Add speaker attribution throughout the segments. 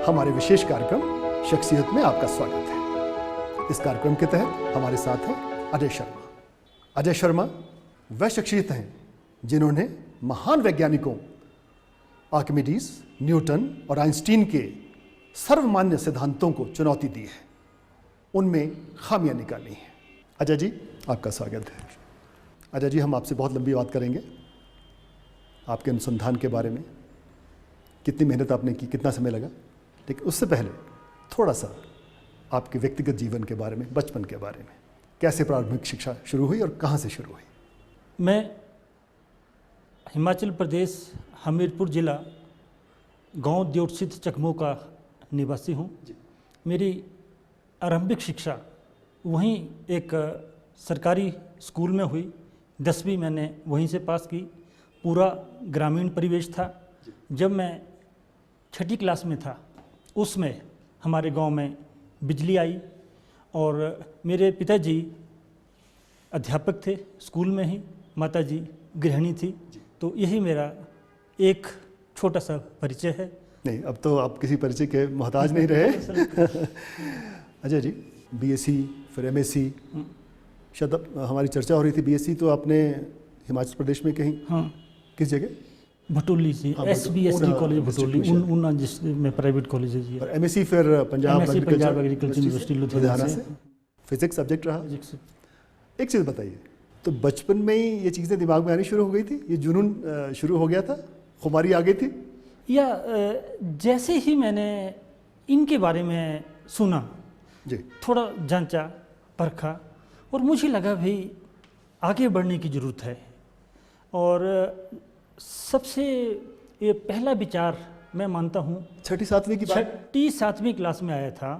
Speaker 1: हमारे विशेष कार्यक्रम शख्सियत में आपका स्वागत है। इस कार्यक्रम के तहत हमारे साथ हैं अजय शर्मा। अजय शर्मा वह शख्सियत हैं जिन्होंने महान वैज्ञानिकों आर्किमिडीज, न्यूटन और आइंस्टीन के सर्वमान्य सिद्धांतों को चुनौती दी है, उनमें खामियां निकाली हैं। अजय जी, आपका स्वागत है। अजय जी, हम आपसे बहुत लंबी बात करेंगे आपके अनुसंधान के बारे में, कितनी मेहनत आपने की, कितना समय लगा, लेकिन उससे पहले थोड़ा सा आपके व्यक्तिगत जीवन के बारे में, बचपन के बारे में, कैसे प्रारंभिक शिक्षा शुरू हुई और कहाँ से शुरू हुई?
Speaker 2: मैं हिमाचल प्रदेश हमीरपुर जिला गांव द्योटसिद्ध चकमो का निवासी हूँ। मेरी आरंभिक शिक्षा वहीं एक सरकारी स्कूल में हुई। 10वीं मैंने वहीं से पास की। पूरा ग्रामीण परिवेश था। जब मैं 6ठी क्लास में था उसमें हमारे गांव में बिजली आई और मेरे पिताजी अध्यापक थे स्कूल में ही, माताजी गृहिणी थी। तो यही मेरा एक छोटा सा परिचय है।
Speaker 1: नहीं, अब तो आप किसी परिचय के मोहताज नहीं रहे। अजय जी, बीएससी फिर एमएससी, शायद हमारी चर्चा हो रही थी बीएससी तो आपने हिमाचल प्रदेश में कहीं,
Speaker 2: हाँ,
Speaker 1: किस जगह?
Speaker 2: भटोली से, SBSD कॉलेज भटोली, उन्ना जिसमें प्राइवेट कॉलेज है जी।
Speaker 1: और एमएससी फिर पंजाब
Speaker 2: एग्रीकल्चर यूनिवर्सिटी लुधियाना से।
Speaker 1: फिजिक्स सब्जेक्ट रहा।
Speaker 2: फिजिक्स।
Speaker 1: एक चीज़ बताइए, तो बचपन में ही ये चीज़ें दिमाग में आनी शुरू हो गई थी, ये जुनून शुरू हो गया था, खुमारी आ गई थी?
Speaker 2: या जैसे ही मैंने इनके बारे में सुना
Speaker 1: जी,
Speaker 2: थोड़ा जांचा परखा और मुझे लगा भाई आगे बढ़ने की ज़रूरत है। और सबसे ये पहला विचार मैं मानता हूँ
Speaker 1: 6ठी 7वीं की बात,
Speaker 2: 6ठी 7वीं क्लास में आया था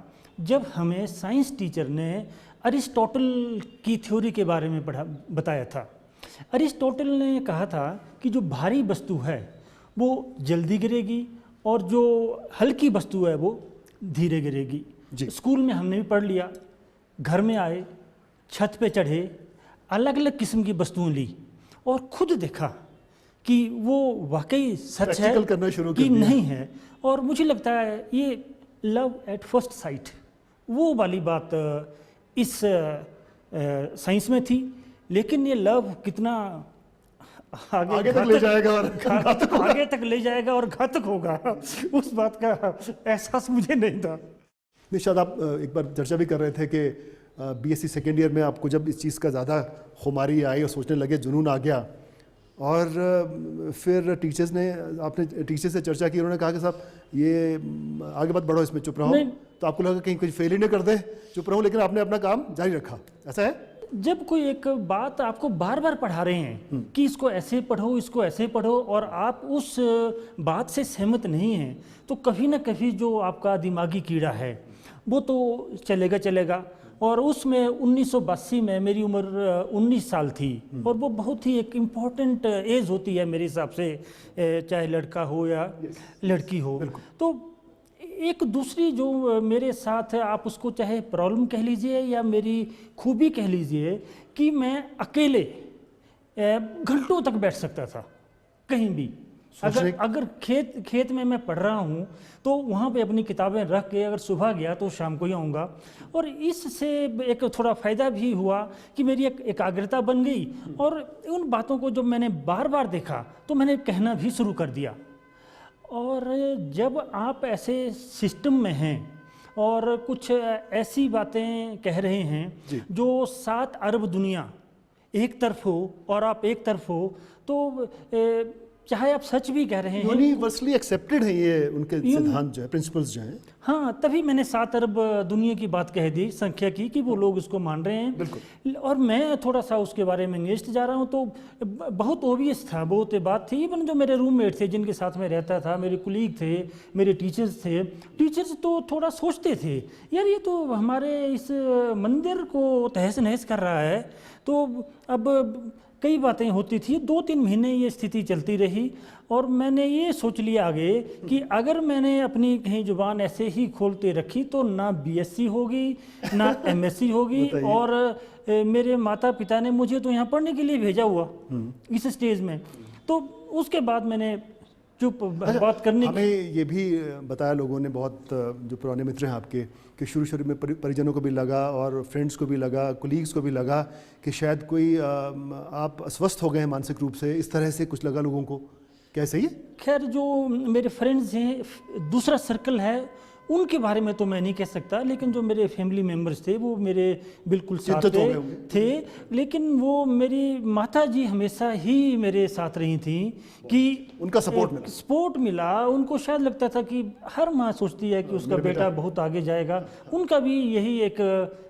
Speaker 2: जब हमें साइंस टीचर ने अरिस्टोटल की थ्योरी के बारे में बताया था। अरिस्टोटल ने कहा था कि जो भारी वस्तु है वो जल्दी गिरेगी और जो हल्की वस्तु है वो धीरे गिरेगी। स्कूल में हमने भी पढ़ लिया, घर में आए, छत पे चढ़े, अलग अलग किस्म की वस्तुएं ली और खुद देखा कि वो वाकई सच है
Speaker 1: करना शुरू
Speaker 2: कि नहीं है। और मुझे लगता है ये लव एट फर्स्ट साइट वो वाली बात इस साइंस में थी। लेकिन ये लव कितना आगे
Speaker 1: तक ले जाएगा और
Speaker 2: आगे तक ले जाएगा और घातक होगा, उस बात का एहसास मुझे नहीं था।
Speaker 1: नहीं, शायद आप एक बार चर्चा भी कर रहे थे कि बीएससी सेकेंड ईयर में आपको जब इस चीज़ का ज़्यादा खुमारी आई और सोचने लगे, जुनून आ गया, और फिर टीचर्स ने, आपने टीचर से चर्चा की, उन्होंने कहा कि साहब ये आगे मत बढ़ो, इसमें चुप रहो। तो आपको लगा कहीं कुछ फेल ही नहीं कर दे, चुप रहो, लेकिन आपने अपना काम जारी रखा, ऐसा है?
Speaker 2: जब कोई एक बात आपको बार बार पढ़ा रहे हैं कि इसको ऐसे पढ़ो, इसको ऐसे पढ़ो, और आप उस बात से सहमत नहीं हैं, तो कभी ना कभी जो आपका दिमागी कीड़ा है वो तो चलेगा। और उसमें 1982 में मेरी उम्र 19 साल थी और वो बहुत ही एक इम्पॉर्टेंट एज होती है मेरे हिसाब से, चाहे लड़का हो या लड़की हो। तो एक दूसरी जो मेरे साथ आप उसको चाहे प्रॉब्लम कह लीजिए या मेरी खूबी कह लीजिए कि मैं अकेले घंटों तक बैठ सकता था कहीं भी। अगर खेत में मैं पढ़ रहा हूँ तो वहाँ पे अपनी किताबें रख के अगर सुबह गया तो शाम को ही आऊँगा। और इससे एक थोड़ा फ़ायदा भी हुआ कि मेरी एक एकाग्रता बन गई और उन बातों को जब मैंने बार बार देखा तो मैंने कहना भी शुरू कर दिया। और जब आप ऐसे सिस्टम में हैं और कुछ ऐसी बातें कह रहे हैं जो 7 अरब दुनिया एक तरफ हो और आप एक तरफ हो, तो चाहे आप सच भी कह रहे हैं,
Speaker 1: यूनिवर्सली एक्सेप्टेड है ये उनके सिद्धांत जो है, प्रिंसिपल्स जो हैं।
Speaker 2: हाँ, तभी मैंने 7 अरब दुनिया की बात कह दी, संख्या की, कि वो लोग इसको मान रहे हैं। बिल्कुल। और मैं थोड़ा सा उसके बारे में इंगेस्ट जा रहा हूँ, तो बहुत ओबियस था, बहुत बात थी। इवन जो मेरे रूममेट थे, जिनके साथ में रहता था, मेरे कुलीग थे, मेरे टीचर्स थे, टीचर्स तो थोड़ा सोचते थे यार ये तो हमारे इस मंदिर को तहस नहस कर रहा है। तो अब कई बातें होती थी। 2-3 महीने ये स्थिति चलती रही और मैंने ये सोच लिया आगे कि अगर मैंने अपनी कहीं जुबान ऐसे ही खोलते रखी तो ना बीएससी होगी ना एमएससी होगी। और मेरे माता पिता ने मुझे तो यहाँ पढ़ने के लिए भेजा हुआ इस स्टेज में। तो उसके बाद मैंने चुप बात करने की।
Speaker 1: हमें ये भी बताया लोगों ने, बहुत जो पुराने मित्र हैं आपके, कि शुरू में परिजनों को भी लगा और फ्रेंड्स को भी लगा, कोलीग्स को भी लगा कि शायद कोई आप अस्वस्थ हो गए हैं मानसिक रूप से, इस तरह से कुछ लगा लोगों को। क्या सही है?
Speaker 2: खैर, जो मेरे फ्रेंड्स हैं, दूसरा सर्कल है, उनके बारे में तो मैं नहीं कह सकता, लेकिन जो मेरे फैमिली मेम्बर्स थे वो मेरे बिल्कुल साथ थे। लेकिन वो मेरी माता जी हमेशा ही मेरे साथ रही थी कि
Speaker 1: उनका सपोर्ट
Speaker 2: मिला। उनको शायद लगता था कि हर माँ सोचती है कि उसका बेटा बहुत आगे जाएगा, उनका भी यही एक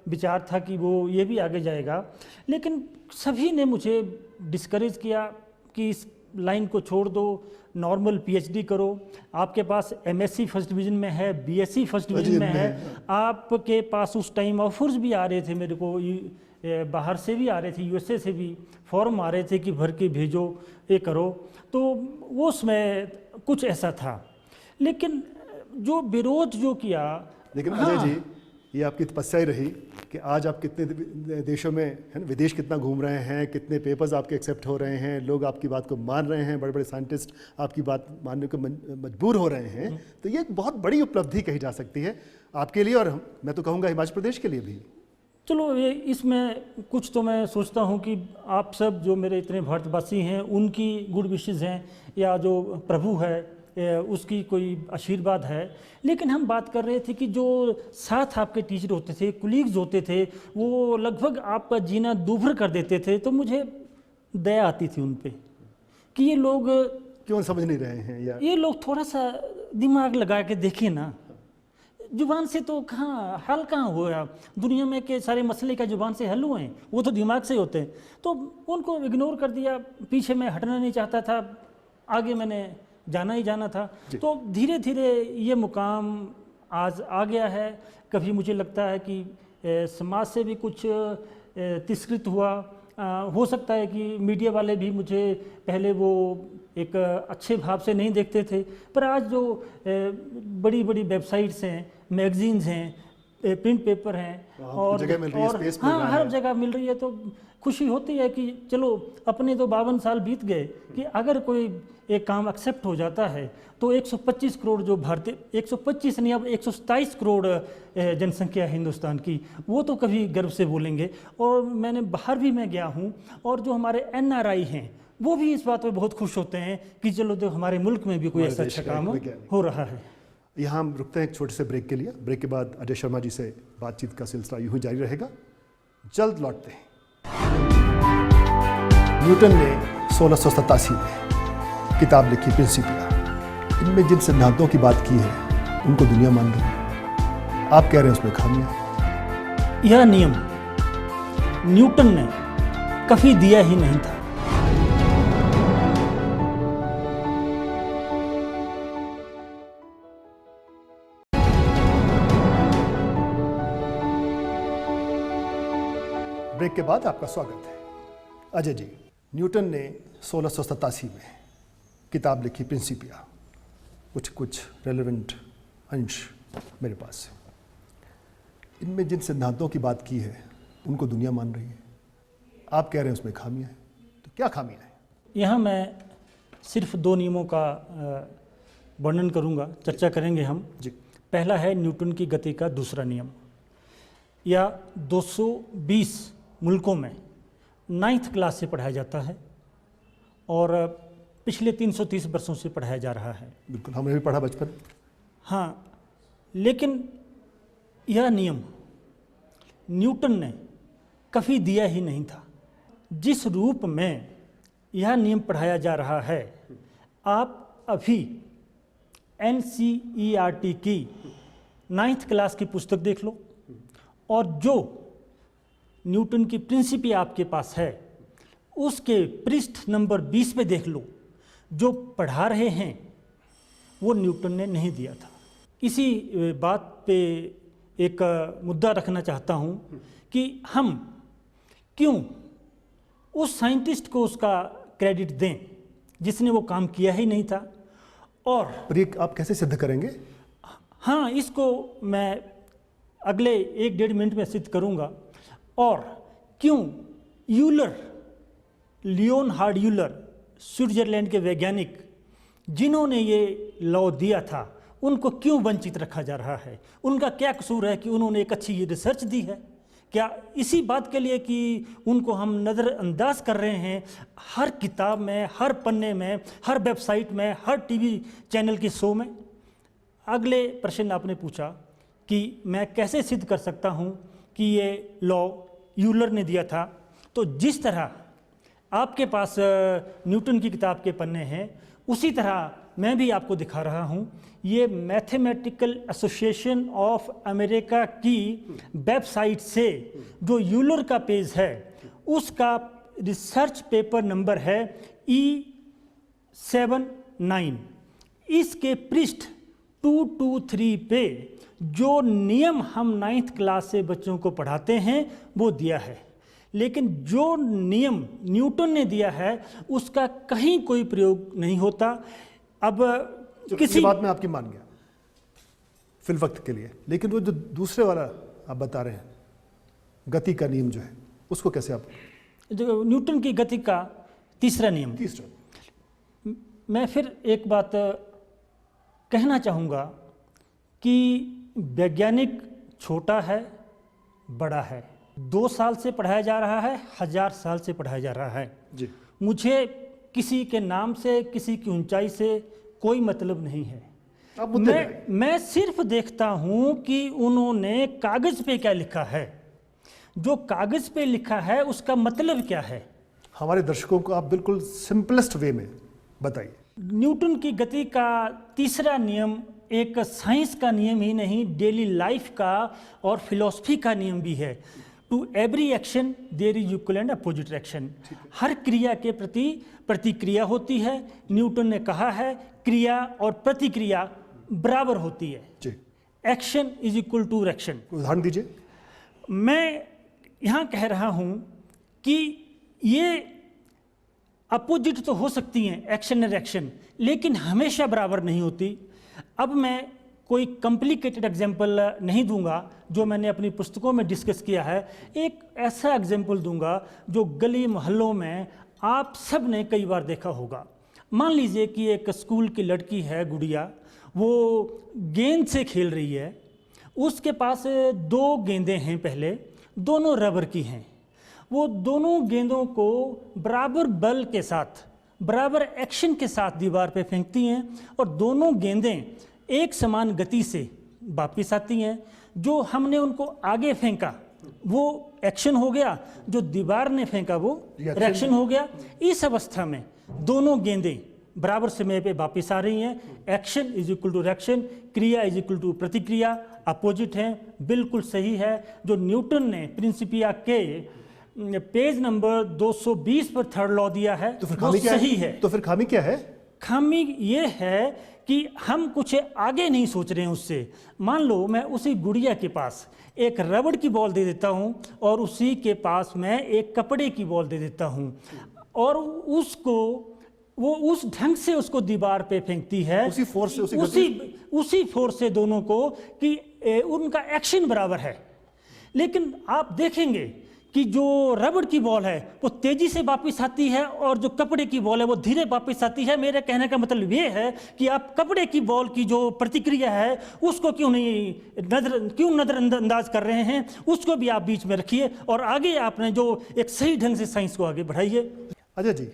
Speaker 2: विचार था कि वो ये भी आगे जाएगा। लेकिन सभी ने मुझे डिस्करेज किया कि इस लाइन को छोड़ दो, नॉर्मल पीएचडी करो, आपके पास एमएससी फर्स्ट डिवीजन में है, बीएससी फर्स्ट डिवीजन में है, आपके पास उस टाइम ऑफर्स भी आ रहे थे मेरे को, बाहर से भी आ रहे थे, यूएसए से भी फॉर्म आ रहे थे कि भर के भेजो, ये करो। तो वो उसमें कुछ ऐसा था। लेकिन जो विरोध जो किया,
Speaker 1: लेकिन अजय जी, ये आपकी तपस्या ही रही कि आज आप कितने देशों में, है ना, विदेश कितना घूम रहे हैं, कितने पेपर्स आपके एक्सेप्ट हो रहे हैं, लोग आपकी बात को मान रहे हैं, बड़े बड़े साइंटिस्ट आपकी बात मानने को मजबूर हो रहे हैं। तो ये एक बहुत बड़ी उपलब्धि कही जा सकती है आपके लिए, और मैं तो कहूँगा हिमाचल प्रदेश के लिए भी।
Speaker 2: चलो, ये इसमें कुछ तो मैं सोचता हूँ कि आप सब जो मेरे इतने भारतवासी हैं उनकी गुड विशेज़ हैं, या जो प्रभु है उसकी कोई आशीर्वाद है। लेकिन हम बात कर रहे थे कि जो साथ आपके टीचर होते थे, कुलीग्स होते थे, वो लगभग आपका जीना दूभर कर देते थे। तो मुझे दया आती थी उन पे कि ये लोग
Speaker 1: क्यों समझ नहीं रहे हैं, या
Speaker 2: ये लोग थोड़ा सा दिमाग लगा के देखिए ना। जुबान से तो कहाँ हल कहाँ हुआ, दुनिया में के सारे मसले का जुबान से हल हुए हैं, वो तो दिमाग से होते हैं। तो उनको इग्नोर कर दिया, पीछे मैं हटना नहीं चाहता था, आगे मैंने जाना ही जाना था। तो धीरे धीरे ये मुकाम आज आ गया है। कभी मुझे लगता है कि समाज से भी कुछ तिरस्कृत हुआ, हो सकता है कि मीडिया वाले भी मुझे पहले वो एक अच्छे भाव से नहीं देखते थे, पर आज जो बड़ी बड़ी वेबसाइट्स हैं, मैगजीन्स हैं, प्रिंट पेपर हैं, और हाँ, हर जगह मिल रही है, तो खुशी होती है कि चलो अपने तो 52 साल बीत गए कि अगर कोई एक काम एक्सेप्ट हो जाता है तो 125 करोड़ जो भारतीय, 125 नहीं अब 127 करोड़ जनसंख्या है हिंदुस्तान की, वो तो कभी गर्व से बोलेंगे। और मैंने बाहर भी मैं गया हूँ, और जो हमारे NRI हैं वो भी इस बात पर बहुत खुश होते हैं कि चलो तो हमारे मुल्क में भी कोई ऐसा अच्छा काम हो रहा है।
Speaker 1: यहाँ हम रुकते हैं एक छोटे से ब्रेक के लिए। ब्रेक के बाद अजय शर्मा जी से बातचीत का सिलसिला यूं ही जारी रहेगा, जल्द लौटते हैं। न्यूटन ने 1687 में किताब लिखी प्रिंसिपिया। इनमें जिन सिद्धांतों की बात की है उनको दुनिया मान रही है, आप कह रहे हैं उसमें खामियां।
Speaker 2: यह नियम न्यूटन ने कभी दिया ही नहीं था।
Speaker 1: ब्रेक के बाद आपका स्वागत है। अजय जी, न्यूटन ने 1687 में किताब लिखी प्रिंसिपिया। कुछ रेलेवेंट अंश मेरे पास है। इनमें जिन सिद्धांतों की बात की है उनको दुनिया मान रही है, आप कह रहे हैं उसमें खामियां हैं। तो क्या खामियां हैं?
Speaker 2: यहाँ मैं सिर्फ 2 नियमों का वर्णन करूँगा, चर्चा करेंगे हम
Speaker 1: जी।
Speaker 2: पहला है न्यूटन की गति का दूसरा नियम। या 220 मुल्कों में 9th क्लास से पढ़ाया जाता है और पिछले 330 वर्षों से पढ़ाया जा रहा है।
Speaker 1: बिल्कुल, हमने भी पढ़ा बचपन।
Speaker 2: हाँ, लेकिन यह नियम न्यूटन ने कभी दिया ही नहीं था। जिस रूप में यह नियम पढ़ाया जा रहा है, आप अभी NCERT की 9th क्लास की पुस्तक देख लो, और जो न्यूटन की प्रिंसिपिया आपके पास है उसके पृष्ठ नंबर 20 पे देख लो। जो पढ़ा रहे हैं वो न्यूटन ने नहीं दिया था। इसी बात पे एक मुद्दा रखना चाहता हूँ कि हम क्यों उस साइंटिस्ट को उसका क्रेडिट दें जिसने वो काम किया ही नहीं था। और
Speaker 1: आप कैसे सिद्ध करेंगे?
Speaker 2: हाँ, इसको मैं अगले 1-1.5 मिनट में सिद्ध करूंगा। और क्यों यूलर, लियोनहार्ड यूलर, स्विट्जरलैंड के वैज्ञानिक, जिन्होंने ये लॉ दिया था उनको क्यों वंचित रखा जा रहा है? उनका क्या कसूर है कि उन्होंने एक अच्छी रिसर्च दी है? क्या इसी बात के लिए कि उनको हम नज़रअंदाज कर रहे हैं हर किताब में, हर पन्ने में, हर वेबसाइट में, हर टीवी चैनल के शो में? अगले प्रश्न आपने पूछा कि मैं कैसे सिद्ध कर सकता हूँ कि ये लॉ यूलर ने दिया था। तो जिस तरह आपके पास न्यूटन की किताब के पन्ने हैं, उसी तरह मैं भी आपको दिखा रहा हूँ। ये मैथमेटिकल एसोसिएशन ऑफ अमेरिका की वेबसाइट से जो यूलर का पेज है, उसका रिसर्च पेपर नंबर है E79। इसके पृष्ठ 223 पे जो नियम हम 9th क्लास से बच्चों को पढ़ाते हैं वो दिया है, लेकिन जो नियम न्यूटन ने दिया है उसका कहीं कोई प्रयोग नहीं होता। अब
Speaker 1: किसी बात में आपकी मान गया फिल वक्त के लिए, लेकिन वो जो दूसरे वाला आप बता रहे हैं गति का नियम जो है, उसको कैसे आप?
Speaker 2: जो न्यूटन की गति का तीसरा नियम, मैं फिर एक बात कहना चाहूँगा कि वैज्ञानिक छोटा है, बड़ा है, 2 साल से पढ़ाया जा रहा है, 1000 साल से पढ़ाया जा रहा है
Speaker 1: जी।
Speaker 2: मुझे किसी के नाम से, किसी की ऊंचाई से कोई मतलब नहीं है। मैं सिर्फ देखता हूं कि उन्होंने कागज पे क्या लिखा है। जो कागज पे लिखा है उसका मतलब क्या है?
Speaker 1: हमारे दर्शकों को आप बिल्कुल सिंपलेस्ट वे में बताइए।
Speaker 2: न्यूटन की गति का तीसरा नियम एक साइंस का नियम ही नहीं, डेली लाइफ का और फिलॉसफी का नियम भी है। To every action there is equal and opposite reaction. हर क्रिया के प्रति प्रतिक्रिया होती है। न्यूटन ने कहा है क्रिया और प्रतिक्रिया बराबर होती है। Action is equal to reaction.
Speaker 1: उदाहरण दीजिए।
Speaker 2: मैं यहाँ कह रहा हूँ कि ये अपोजिट तो हो सकती हैं एक्शन और रिएक्शन, लेकिन हमेशा बराबर नहीं होती। अब मैं कोई कॉम्प्लिकेटेड एग्जाम्पल नहीं दूंगा जो मैंने अपनी पुस्तकों में डिस्कस किया है। एक ऐसा एग्जाम्पल दूंगा जो गली मोहल्लों में आप सब ने कई बार देखा होगा। मान लीजिए कि एक स्कूल की लड़की है, गुड़िया, वो गेंद से खेल रही है। उसके पास 2 गेंदें हैं, पहले दोनों रबर की हैं। वो दोनों गेंदों को बराबर बल के साथ, बराबर एक्शन के साथ दीवार पे फेंकती हैं और दोनों गेंदें एक समान गति से वापिस आती हैं। जो हमने उनको आगे फेंका वो एक्शन हो गया, जो दीवार ने फेंका वो रिएक्शन हो गया। इस अवस्था में दोनों गेंदें बराबर समय पे वापिस आ रही हैं। Action is equal to reaction, क्रिया इज इक्वल टू प्रतिक्रिया, अपोजिट हैं। बिल्कुल सही है। जो न्यूटन ने प्रिंसिपिया के पेज नंबर 220 पर थर्ड लॉ दिया है
Speaker 1: तो फिर
Speaker 2: वो सही है।
Speaker 1: तो फिर खामी क्या है?
Speaker 2: खामी ये है कि हम कुछ आगे नहीं सोच रहे हैं उससे। मान लो मैं उसी गुड़िया के पास एक रबड़ की बॉल दे देता हूं और उसी के पास मैं एक कपड़े की बॉल दे देता हूं और उसको वो उस ढंग से उसको दीवार पे फेंकती है,
Speaker 1: उसी फोर्स से,
Speaker 2: उसी फोर्स से दोनों को, कि उनका एक्शन बराबर है। लेकिन आप देखेंगे कि जो रबड़ की बॉल है वो तेजी से वापस आती है और जो कपड़े की बॉल है वो धीरे वापस आती है। मेरे कहने का मतलब ये है कि आप कपड़े की बॉल की जो प्रतिक्रिया है उसको क्यों नजरअंदाज कर रहे हैं, उसको भी आप बीच में रखिए और आगे आपने जो एक सही ढंग से साइंस को आगे बढ़ाइए।
Speaker 1: अजय जी,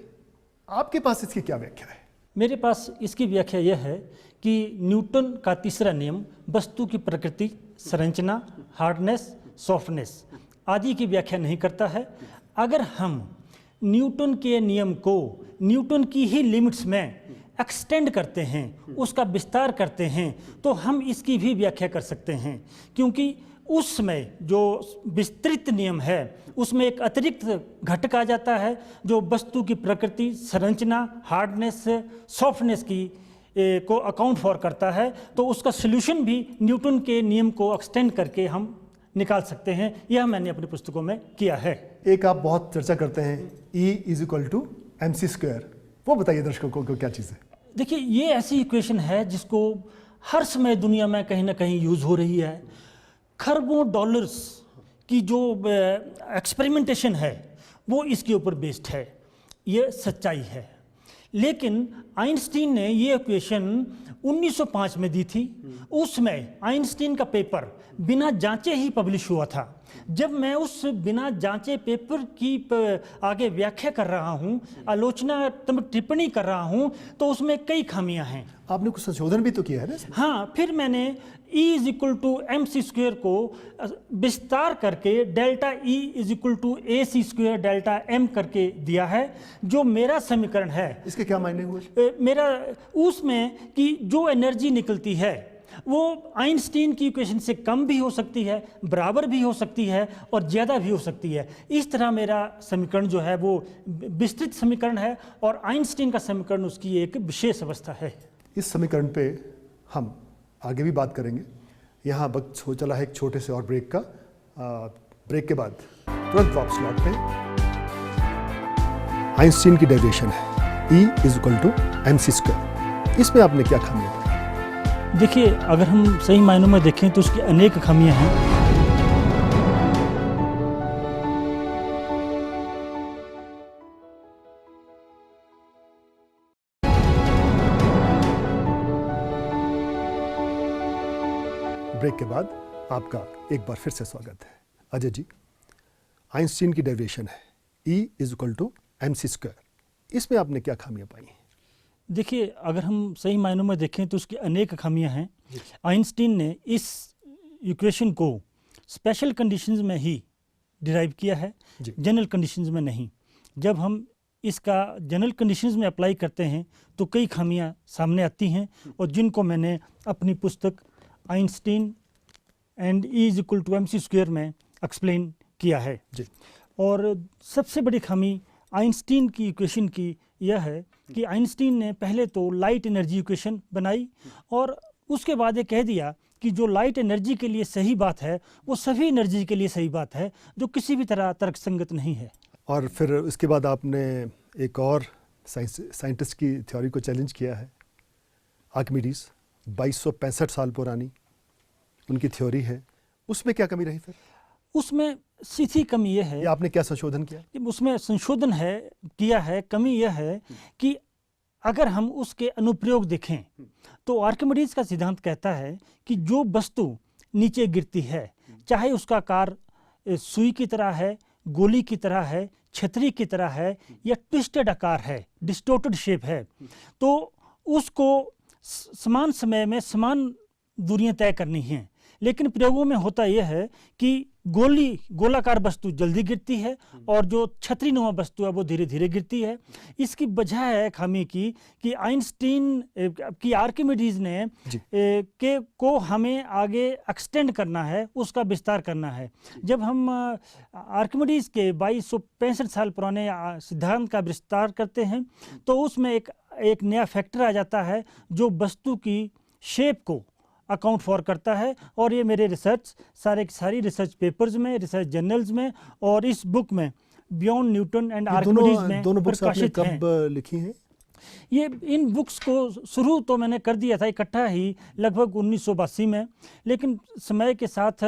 Speaker 1: आपके पास इसकी क्या व्याख्या है?
Speaker 2: मेरे पास इसकी व्याख्या यह है कि न्यूटन का तीसरा नियम वस्तु की प्रकृति, संरचना, हार्डनेस, सॉफ्टनेस आदि की व्याख्या नहीं करता है। अगर हम न्यूटन के नियम को न्यूटन की ही लिमिट्स में एक्सटेंड करते हैं, उसका विस्तार करते हैं, तो हम इसकी भी व्याख्या कर सकते हैं। क्योंकि उसमें जो विस्तृत नियम है उसमें एक अतिरिक्त घटक आ जाता है जो वस्तु की प्रकृति, संरचना, हार्डनेस, सॉफ्टनेस की को अकाउंट फॉर करता है। तो उसका सोल्यूशन भी न्यूटन के नियम को एक्सटेंड करके हम निकाल सकते हैं। यह मैंने अपनी पुस्तकों में किया है।
Speaker 1: एक आप बहुत चर्चा करते हैं E = mc², वो बताइए दर्शकों को क्या चीज़ है?
Speaker 2: देखिए, ये ऐसी इक्वेशन है जिसको हर समय दुनिया में कहीं ना कहीं यूज़ हो रही है। खरबों डॉलर्स की जो एक्सपेरिमेंटेशन है वो इसके ऊपर बेस्ड है, ये सच्चाई है। लेकिन आइंस्टीन ने ये इक्वेशन 1905 में दी थी। उसमें आइंस्टीन का पेपर बिना जांचे ही पब्लिश हुआ था। जब मैं उस बिना जांचे पेपर की आगे व्याख्या कर रहा हूँ, आलोचनात्मक टिप्पणी कर रहा हूँ, तो उसमें कई खामियां हैं।
Speaker 1: आपने कुछ संशोधन भी तो किया है ना?
Speaker 2: हाँ, फिर मैंने E = mc² को विस्तार करके delta E = ac² delta m करके दिया है। जो मेरा समीकरण है,
Speaker 1: इसके क्या मायने हुए?
Speaker 2: मेरा उसमें कि जो एनर्जी निकलती है वो आइंस्टीन की इक्वेशन से कम भी हो सकती है, बराबर भी हो सकती है और ज़्यादा भी हो सकती है। इस तरह मेरा समीकरण जो है वो विस्तृत समीकरण है और आइंस्टीन का समीकरण उसकी एक विशेष अवस्था है।
Speaker 1: इस समीकरण पे हम आगे भी बात करेंगे। यहाँ वक्त हो चला है एक छोटे से और ब्रेक का। ब्रेक के बाद तुरंत वापस लौटते हैं। आइंस्टीन की डेरिवेशन है E = mc²। इसमें आपने क्या खामियां पाई?
Speaker 2: देखिए, अगर हम सही मायनों में देखें तो उसकी अनेक खामियां हैं।
Speaker 1: ब्रेक के बाद आपका एक बार फिर से स्वागत है। अजय जी, आइंस्टीन की डेरिवेशन है E = mc²। इसमें आपने क्या खामियां पाई?
Speaker 2: देखिए, अगर हम सही मायनों में देखें तो उसकी अनेक खामियां हैं। आइंस्टीन ने इस इक्वेशन को स्पेशल कंडीशंस में ही डिराइव किया है, जनरल कंडीशंस में नहीं। जब हम इसका जनरल कंडीशंस में अप्लाई करते हैं तो कई खामियां सामने आती हैं और जिनको मैंने अपनी पुस्तक आइंस्टीन एंड E = mc² में एक्सप्लेन किया है। और सबसे बड़ी खामी आइंस्टीन की इक्वेशन की यह है कि आइंस्टीन ने पहले तो लाइट एनर्जी इक्वेशन बनाई और उसके बाद ये कह दिया कि जो लाइट एनर्जी के लिए सही बात है वो सभी एनर्जी के लिए सही बात है, जो किसी भी तरह तर्कसंगत नहीं है।
Speaker 1: और फिर उसके बाद आपने एक और साइंटिस्ट की थ्योरी को चैलेंज किया है। आर्किमिडीज 2265 साल पुरानी उनकी थ्योरी है, उसमें क्या कमी रही फिर?
Speaker 2: उसमें सीधी कमी यह है,
Speaker 1: आपने क्या संशोधन किया?
Speaker 2: उसमें संशोधन किया है। कमी यह है कि अगर हम उसके अनुप्रयोग देखें तो आर्किमिडीज का सिद्धांत कहता है कि जो वस्तु नीचे गिरती है, चाहे उसका आकार सुई की तरह है, गोली की तरह है, छतरी की तरह है या ट्विस्टेड आकार है, डिस्टोर्टेड शेप है, तो उसको समान समय में समान दूरियां तय करनी हैं। लेकिन प्रयोगों में होता यह है कि गोलाकार वस्तु जल्दी गिरती है और जो छतरीनुमा वस्तु है वो धीरे धीरे गिरती है। इसकी वजह है खामी की कि आइंस्टीन की आर्किमिडीज ने को हमें आगे एक्सटेंड करना है, उसका विस्तार करना है। जब हम आर्किमिडीज के 2265 साल पुराने सिद्धांत का विस्तार करते हैं तो उसमें एक नया फैक्टर आ जाता है जो वस्तु की शेप को अकाउंट फॉर करता है। और ये मेरे रिसर्च सारी रिसर्च पेपर्स में, रिसर्च जर्नल्स में और इस बुक में बियॉन्ड न्यूटन एंड आर्किमिडीज में
Speaker 1: दोनों बुक्स आपने कब लिखी हैं?
Speaker 2: ये इन बुक्स को शुरू तो मैंने कर दिया था इकट्ठा ही लगभग 1982 में, लेकिन समय के साथ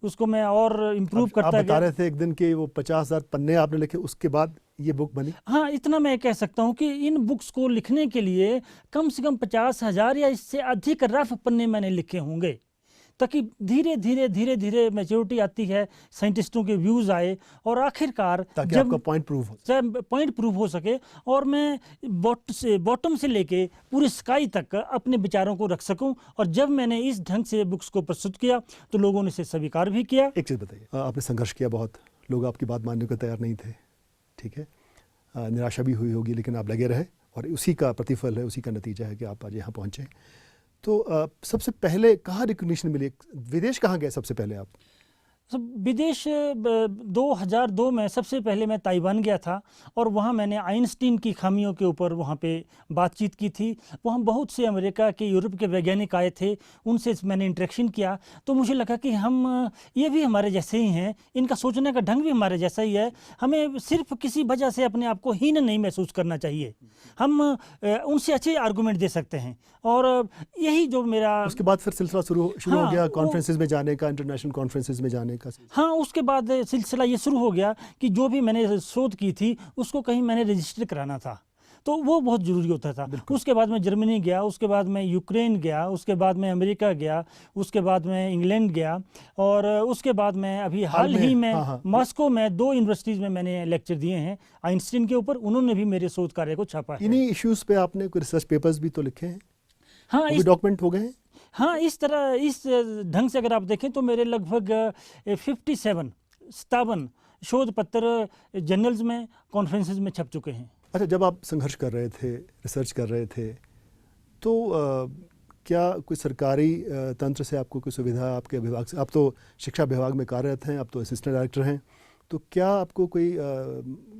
Speaker 2: उसको मैं और इम्प्रूव करता गया।
Speaker 1: आप बता रहे थे एक दिन कि वो 50,000 पन्ने आपने लिखे, उसके बाद ये बुक बनी?
Speaker 2: हाँ, इतना मैं कह सकता हूँ कि इन बुक्स को लिखने के लिए कम से कम 50,000 या इससे अधिक रफ पन्ने मैंने लिखे होंगे, ताकि धीरे धीरे मैच्योरिटी आती है, साइंटिस्टों के व्यूज़ आए और आखिरकार
Speaker 1: जब आपका पॉइंट प्रूव
Speaker 2: हो सके और मैं बॉटम से लेके पूरी स्काई तक अपने विचारों को रख सकूं। और जब मैंने इस ढंग से बुक्स को प्रस्तुत किया तो लोगों ने इसे स्वीकार भी किया।
Speaker 1: एक चीज़ बताइए, आपने संघर्ष किया बहुत, लोग आपकी बात मानने को तैयार नहीं थे, ठीक है, निराशा भी हुई होगी, लेकिन आप लगे रहे और उसी का प्रतिफल है, उसी का नतीजा है कि आप आज यहाँ पहुँचे। तो सबसे पहले कहाँ रिकॉग्निशन मिली? विदेश कहाँ गए सबसे पहले आप?
Speaker 2: विदेश 2002 में सबसे पहले मैं ताइवान गया था और वहाँ मैंने आइंस्टीन की खामियों के ऊपर वहाँ पे बातचीत की थी। वहाँ बहुत से अमेरिका के, यूरोप के वैज्ञानिक आए थे, उनसे मैंने इंटरेक्शन किया तो मुझे लगा कि हम ये भी हमारे जैसे ही हैं, इनका सोचने का ढंग भी हमारे जैसा ही है। हमें सिर्फ किसी वजह से अपने आप को हीन नहीं महसूस करना चाहिए, हम उनसे अच्छे आर्गूमेंट दे सकते हैं। और यही जो मेरा
Speaker 1: उसके बाद फिर सिलसिला शुरू हो गया कॉन्फ्रेंसेस में जाने का, इंटरनेशनल कॉन्फ्रेंसेस में जाने का।
Speaker 2: हाँ, उसके बाद सिलसिला ये शुरू हो गया कि जो भी मैंने शोध की थी उसको कहीं मैंने रजिस्टर कराना था। तो वो बहुत ज़रूरी होता था। उसके बाद मैं जर्मनी गया, उसके बाद मैं यूक्रेन गया, उसके बाद मैं अमेरिका गया, उसके बाद मैं इंग्लैंड गया, और उसके बाद मैं अभी हाल ही में मॉस्को में 2 यूनिवर्सिटीज़ में मैंने लेक्चर दिए हैं आइंस्टीन के ऊपर। उन्होंने भी मेरे शोध कार्य को छापा है।
Speaker 1: इन्हीं इश्यूज़ पे आपने कोई रिसर्च पेपर्स भी तो लिखे हैं?
Speaker 2: हाँ,
Speaker 1: वो भी डॉक्यूमेंट हो गए हैं?
Speaker 2: हाँ, इस तरह, इस ढंग से अगर आप देखें तो मेरे लगभग 57 शोध पत्र जर्नल्स में, कॉन्फ्रेंसेस में छप चुके हैं।
Speaker 1: अच्छा, जब आप संघर्ष कर रहे थे, रिसर्च कर रहे थे, तो क्या कोई सरकारी तंत्र से आपको कोई सुविधा, आपके विभाग से, आप तो शिक्षा विभाग में कार्यरत हैं, आप तो असिस्टेंट डायरेक्टर हैं, तो क्या आपको कोई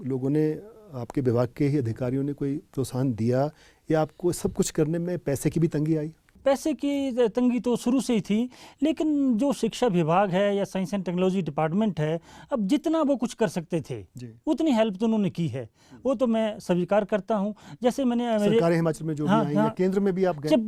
Speaker 1: लोगों ने, आपके विभाग के ही अधिकारियों ने कोई प्रोत्साहन दिया, या आपको सब कुछ करने में पैसे की भी तंगी आई?
Speaker 2: पैसे की तंगी तो शुरू से ही थी, लेकिन जो शिक्षा विभाग है या साइंस एंड टेक्नोलॉजी डिपार्टमेंट है, अब जितना वो कुछ कर सकते थे उतनी हेल्प तो उन्होंने की है, वो तो मैं स्वीकार करता हूँ। जैसे मैंने
Speaker 1: सरकार हिमाचल में जो भी आई है, केंद्र में भी आप गए?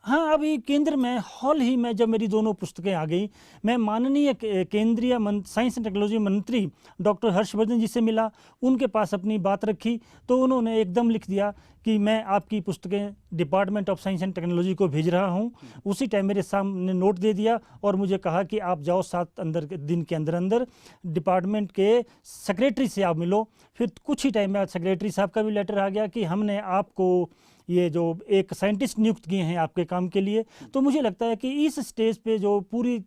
Speaker 2: हाँ, अभी केंद्र में हाल ही में जब मेरी दोनों पुस्तकें आ गई, मैं माननीय केंद्रीय साइंस एंड टेक्नोलॉजी मंत्री डॉक्टर हर्षवर्धन जी से मिला, उनके पास अपनी बात रखी, तो उन्होंने एकदम लिख दिया कि मैं आपकी पुस्तकें department of science and technology को भेज रहा हूं। उसी टाइम मेरे सामने नोट दे दिया और मुझे कहा कि आप जाओ 7 दिन के अंदर अंदर डिपार्टमेंट के सेक्रेटरी से आप मिलो। फिर कुछ ही टाइम में सेक्रेटरी साहब का भी लेटर आ गया कि हमने आपको ये जो एक साइंटिस्ट नियुक्त किए हैं आपके काम के लिए। तो मुझे लगता है कि इस स्टेज पे जो पूरी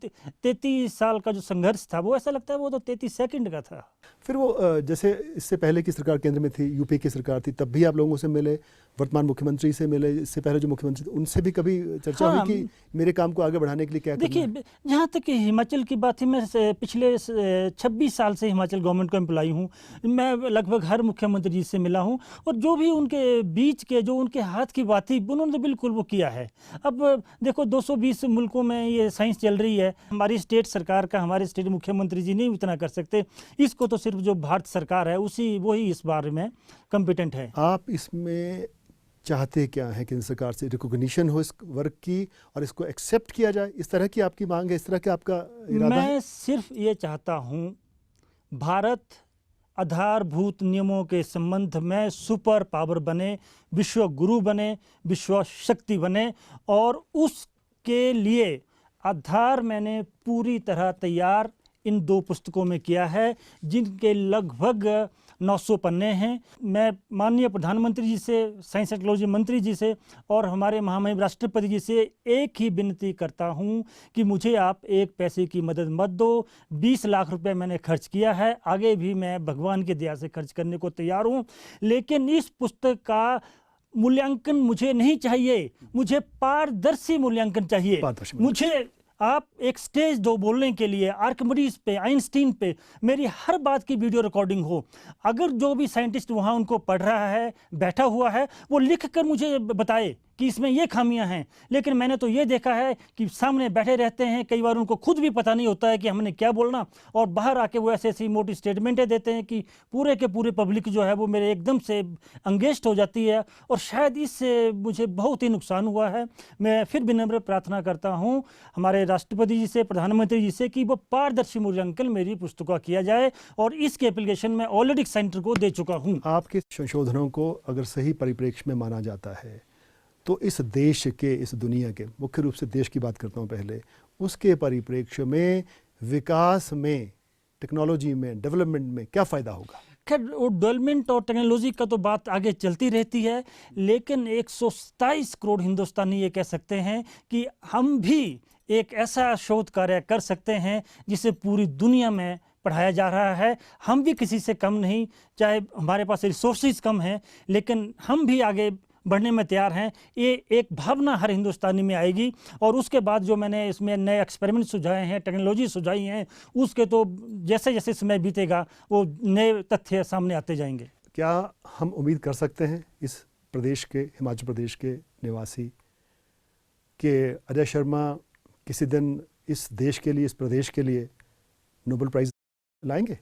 Speaker 2: 33 साल का जो संघर्ष था, वो ऐसा लगता है वो तो 33 सेकंड का था।
Speaker 1: फिर वो जैसे इससे पहले की सरकार केंद्र में थी, यूपी की सरकार थी, तब भी आप लोगों से मिले, वर्तमान मुख्यमंत्री से मिले, इससे पहले जो मुख्यमंत्री थे उनसे भी कभी चर्चा हुई कि मेरे काम को आगे बढ़ाने के लिए क्या करना है?
Speaker 2: देखिए, जहाँ तक कि हिमाचल की बात है, मैं पिछले 26 साल से हिमाचल गवर्नमेंट का एम्प्लॉई हूँ। मैं लगभग हर मुख्यमंत्री जी से मिला हूँ, और जो भी उनके बीच के जो उनके हाथ की बात थी, उन्होंने तो बिल्कुल वो किया है। अब देखो, 220 मुल्कों में ये साइंस चल रही है, हमारी स्टेट सरकार का, हमारे स्टेट मुख्यमंत्री जी नहीं उतना कर सकते। इसको तो सिर्फ जो भारत सरकार है वही इस बारे में कॉम्पिटेंट है।
Speaker 1: आप इसमें चाहते क्या है? केंद्र सरकार से रिकॉग्निशन हो इस वर्क की और इसको एक्सेप्ट किया जाए, इस तरह की आपकी मांग है, इस तरह का आपका इरादा है?
Speaker 2: मैं सिर्फ ये चाहता हूँ, भारत आधारभूत नियमों के संबंध में सुपर पावर बने, विश्व गुरु बने, विश्व शक्ति बने, और उसके लिए आधार मैंने पूरी तरह तैयार इन 2 पुस्तकों में किया है, जिनके लगभग 900 पन्ने हैं। मैं माननीय प्रधानमंत्री जी से, साइंस एंड टेक्नोलॉजी मंत्री जी से और हमारे महामहिम राष्ट्रपति जी से एक ही विनती करता हूं कि मुझे आप 1 पैसे की मदद मत दो। 20 लाख रुपए मैंने खर्च किया है, आगे भी मैं भगवान की दया से खर्च करने को तैयार हूं, लेकिन इस पुस्तक का मूल्यांकन मुझे नहीं चाहिए, मुझे पारदर्शी मूल्यांकन चाहिए। मुझे आप एक स्टेज दो बोलने के लिए, आर्किमिडीज पे, आइंस्टीन पे मेरी हर बात की वीडियो रिकॉर्डिंग हो। अगर जो भी साइंटिस्ट वहाँ उनको पढ़ रहा है, बैठा हुआ है, वो लिख कर मुझे बताए कि इसमें ये खामियां हैं। लेकिन मैंने तो ये देखा है कि सामने बैठे रहते हैं, कई बार उनको खुद भी पता नहीं होता है कि हमने क्या बोलना, और बाहर आके वो ऐसी मोटी स्टेटमेंटें देते हैं कि पूरे के पूरे पब्लिक जो है वो मेरे एकदम से अंगेस्ट हो जाती है, और शायद इससे मुझे बहुत ही नुकसान हुआ है। मैं फिर विनम्र प्रार्थना करता हूँ हमारे राष्ट्रपति जी से, प्रधानमंत्री जी से, कि वो पारदर्शी मूल्यांकन मेरी पुस्तक का किया जाए, और इसके एप्लीकेशन मैं ऑलरेडी सेंटर को दे चुका हूँ।
Speaker 1: आपके संशोधनों को अगर सही परिप्रेक्ष्य में माना जाता है तो इस देश के, इस दुनिया के, मुख्य रूप से देश की बात करता हूँ पहले, उसके परिप्रेक्ष्य में, विकास में, टेक्नोलॉजी में, डेवलपमेंट में क्या फ़ायदा होगा?
Speaker 2: खैर, डेवलपमेंट और टेक्नोलॉजी का तो बात आगे चलती रहती है, लेकिन 127 करोड़ हिंदुस्तानी ये कह सकते हैं कि हम भी एक ऐसा शोध कार्य कर सकते हैं जिसे पूरी दुनिया में पढ़ाया जा रहा है। हम भी किसी से कम नहीं, चाहे हमारे पास रिसोर्सेज कम हैं, लेकिन हम भी आगे बढ़ने में तैयार हैं। ये एक भावना हर हिंदुस्तानी में आएगी, और उसके बाद जो मैंने इसमें नए एक्सपेरिमेंट सुझाए हैं, टेक्नोलॉजी सुझाई हैं, उसके तो जैसे जैसे समय बीतेगा वो नए तथ्य सामने आते जाएंगे।
Speaker 1: क्या हम उम्मीद कर सकते हैं इस प्रदेश के, हिमाचल प्रदेश के निवासी, कि अजय शर्मा किसी दिन इस देश के लिए, इस प्रदेश के लिए नोबेल प्राइज़ लाएंगे?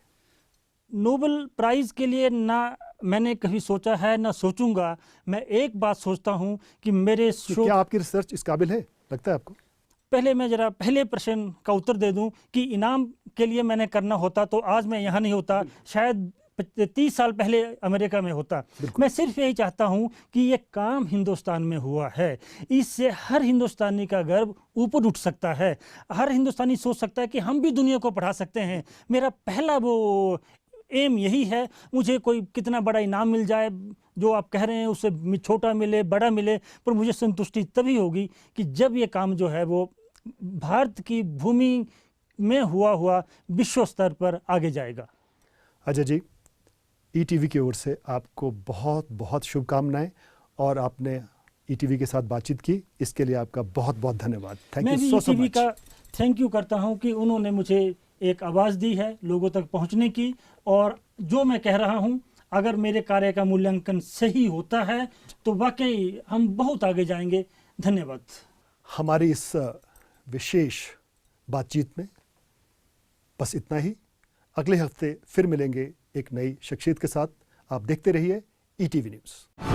Speaker 2: नोबेल प्राइज़ के लिए ना मैंने कभी सोचा है, ना सोचूंगा। मैं एक बात सोचता हूं कि मेरे
Speaker 1: तो क्या आपकी रिसर्च इस काबिल है, लगता है आपको?
Speaker 2: पहले मैं जरा पहले प्रश्न का उत्तर दे दूं कि इनाम के लिए मैंने करना होता तो आज मैं यहाँ नहीं होता, शायद 30 साल पहले अमेरिका में होता। मैं सिर्फ यही चाहता हूं कि ये काम हिंदुस्तान में हुआ है, इससे हर हिंदुस्तानी का गर्व ऊपर उठ सकता है। हर हिंदुस्तानी सोच सकता है कि हम भी दुनिया को पढ़ा सकते हैं। मेरा पहला वो एम यही है। मुझे कोई कितना बड़ा इनाम मिल जाए, जो आप कह रहे हैं उससे छोटा मिले बड़ा मिले, पर मुझे संतुष्टि तभी होगी कि जब ये काम जो है वो भारत की भूमि में हुआ विश्व स्तर पर आगे जाएगा।
Speaker 1: अजय जी, ईटीवी की ओर से आपको बहुत बहुत शुभकामनाएं, और आपने ईटीवी के साथ बातचीत की, इसके लिए आपका बहुत बहुत धन्यवाद। थैंक
Speaker 2: मैं
Speaker 1: यू
Speaker 2: भी
Speaker 1: सो
Speaker 2: ईटीवी
Speaker 1: मच।
Speaker 2: का थैंक यू करता हूं कि उन्होंने मुझे एक आवाज़ दी है लोगों तक पहुंचने की, और जो मैं कह रहा हूं अगर मेरे कार्य का मूल्यांकन सही होता है तो वाकई हम बहुत आगे जाएंगे। धन्यवाद।
Speaker 1: हमारी इस विशेष बातचीत में बस इतना ही। अगले हफ्ते फिर मिलेंगे एक नई शख्सियत के साथ। आप देखते रहिए ईटीवी न्यूज़।